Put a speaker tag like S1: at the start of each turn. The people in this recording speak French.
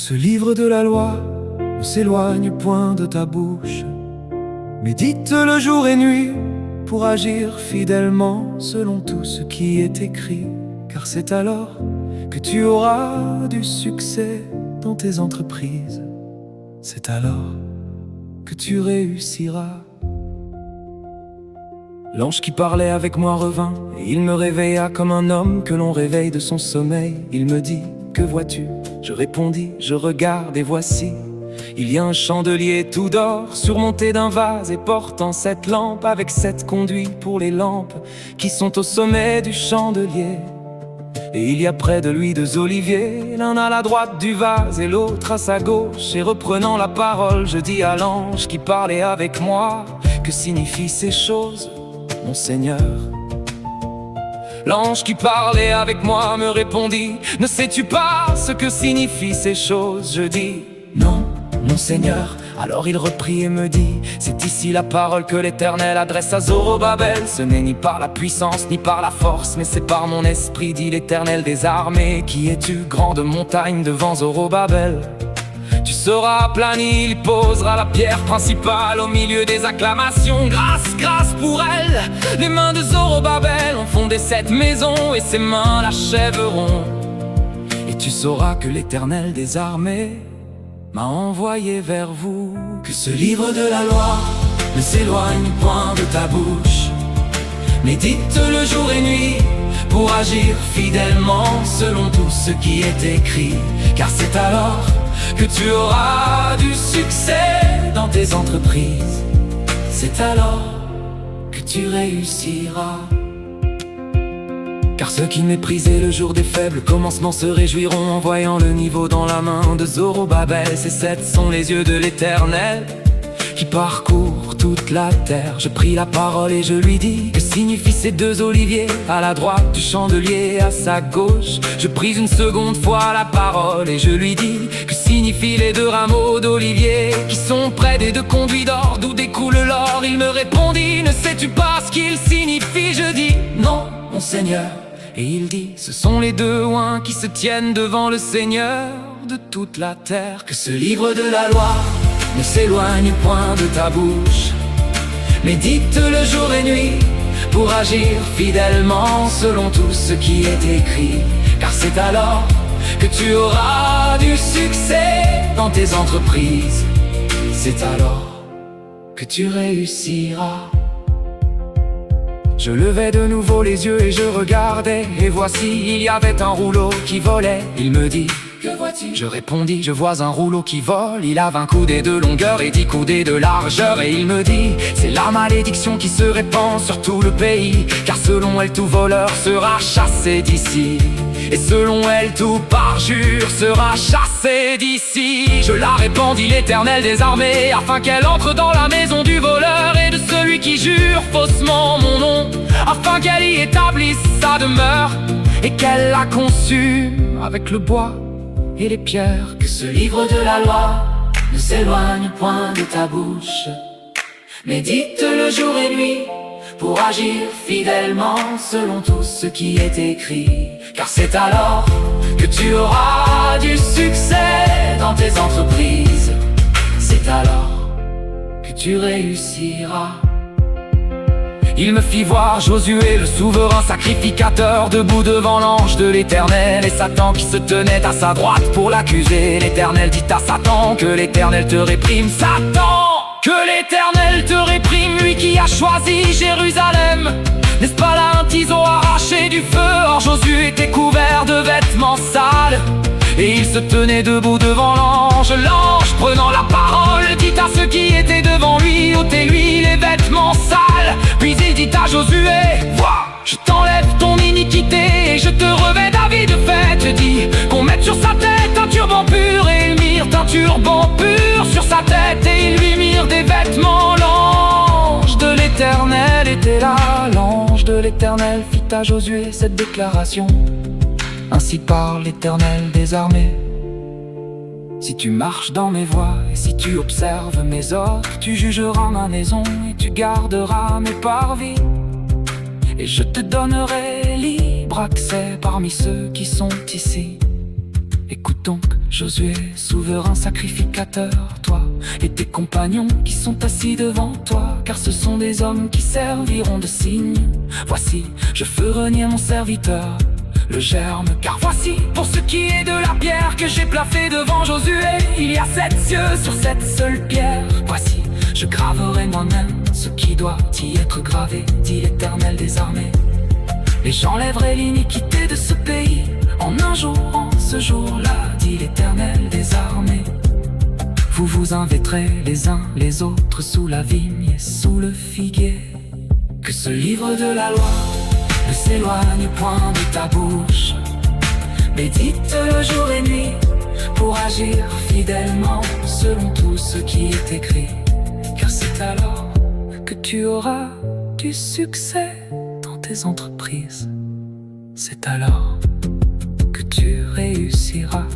S1: ce livre de la loi ne s'éloigne point de ta bouche. Médite-le jour et nuit pour agir fidèlement selon tout ce qui est écrit, car c'est alors que tu auras du succès dans tes entreprises. C'est alors que tu réussiras. L'ange qui parlait avec moi revint, et il me réveilla comme un homme que l'on réveille de son sommeil. Il me dit: que vois-tu? Je répondis: je regarde et voici, il y a un chandelier tout d'or surmonté d'un vase et portant 7 lampes avec 7 conduits pour les lampes qui sont au sommet du chandelier. Et il y a près de lui 2 oliviers, l'un à la droite du vase et l'autre à sa gauche. Et reprenant la parole, je dis à l'ange qui parlait avec moi: que signifient ces choses, mon Seigneur? L'ange qui parlait avec moi me répondit: ne sais-tu pas ce que signifient ces choses? Je dis: non, mon Seigneur. Alors il reprit et me dit: c'est ici la parole que l'Éternel adresse à Zorobabel. Ce n'est ni par la puissance ni par la force, mais c'est par mon esprit, dit l'Éternel des armées. Qui es-tu, grande montagne, devant Zorobabel? Tu seras aplani, il posera la pierre principale au milieu des acclamations. Grâce, grâce pour elle. Les mains de Zorobabel ont fondé cette maison et ses mains l'achèveront. Et tu sauras que l'Éternel des armées m'a envoyé vers vous. Que ce livre de la loi ne s'éloigne point de ta bouche. Médite-le jour et nuit pour agir fidèlement selon tout ce qui est écrit, car c'est alors que tu auras du succès dans tes entreprises. C'est alors que tu réussiras. Car ceux qui méprisaient le jour des faibles commencements se réjouiront en voyant le niveau dans la main de Zorobabel. Ces 7 sont les yeux de l'Éternel qui parcourent toute la terre. Je pris la parole et je lui dis: que signifient ces 2 oliviers à la droite du chandelier et à sa gauche? Je pris une seconde fois la parole et je lui dis: que signifient les 2 rameaux d'olivier qui sont près des 2 conduits d'or d'où découle l'or? Il me répondit: ne sais-tu pas ce qu'ils signifient? Je dis: non, mon Seigneur. Et il dit: ce sont les 2 oins qui se tiennent devant le Seigneur de toute la terre. Que ce livre de la loi ne s'éloigne point de ta bouche. Médite-le jour et nuit pour agir fidèlement selon tout ce qui est écrit, car c'est alors que tu auras du succès dans tes entreprises. C'est alors que tu réussiras. Je levai de nouveau les yeux et je regardais, et voici, il y avait un rouleau qui volait. Il me dit: que vois-tu? Je répondis: je vois un rouleau qui vole. Il a 20 coudées de longueur et 10 coudées de largeur. Et il me dit: c'est la malédiction qui se répand sur tout le pays, car selon elle tout voleur sera chassé d'ici. Et selon elle tout parjure sera chassé d'ici. Je la répands, dit l'Éternel des armées, afin qu'elle entre dans la maison du voleur et de celui qui jure faussement mon nom, afin qu'elle y établisse sa demeure et qu'elle la consume avec le bois et les pierres. Que ce livre de la loi ne s'éloigne point de ta bouche. Médite-le jour et nuit pour agir fidèlement selon tout ce qui est écrit, car c'est alors que tu auras du succès dans tes entreprises. C'est alors que tu réussiras. Il me fit voir Josué, le souverain sacrificateur, debout devant l'ange de l'Éternel, et Satan qui se tenait à sa droite pour l'accuser. L'Éternel dit à Satan: que l'Éternel te réprime, Satan! Que l'Éternel te réprime, lui qui a choisi Jérusalem. N'est-ce pas là un tison arraché du feu? Or Josué était couvert de vêtements sales, et il se tenait debout devant l'ange. L'ange, prenant la parole, dit à ceux qui étaient devant lui: ôtez-lui les vêtements sales. Puis il dit à Josué: vois, je t'enlève ton iniquité et je te revêts d'habits de fête. Je dis qu'on mette sur sa tête un turban pur, et ils mirent un turban pur sur sa tête, et ils lui mirent des vêtements. L'ange de l'Éternel était là. L'ange de l'Éternel fit à Josué cette déclaration: ainsi parle l'Éternel des armées. Si tu marches dans mes voies et si tu observes mes ordres, tu jugeras ma maison et tu garderas mes parvis. Et je te donnerai libre accès parmi ceux qui sont ici. Écoute donc, Josué, souverain sacrificateur, toi et tes compagnons qui sont assis devant toi, car ce sont des hommes qui serviront de signe. Voici, je fais revenir mon serviteur, le germe, car voici, pour ce qui est de la pierre que j'ai placée devant Josué, il y a 7 cieux sur cette seule pierre. Voici, je graverai moi-même ce qui doit y être gravé, dit l'Éternel des armées. Et j'enlèverai l'iniquité de ce pays en un jour, en ce jour-là, dit l'Éternel des armées. Vous vous invêtrez les uns les autres sous la vigne et sous le figuier. Que ce livre de la loi ne s'éloigne point de ta bouche. Médite-le jour et nuit pour agir fidèlement selon tout ce qui est écrit. Car c'est alors que tu auras du succès dans tes entreprises. C'est alors que tu réussiras.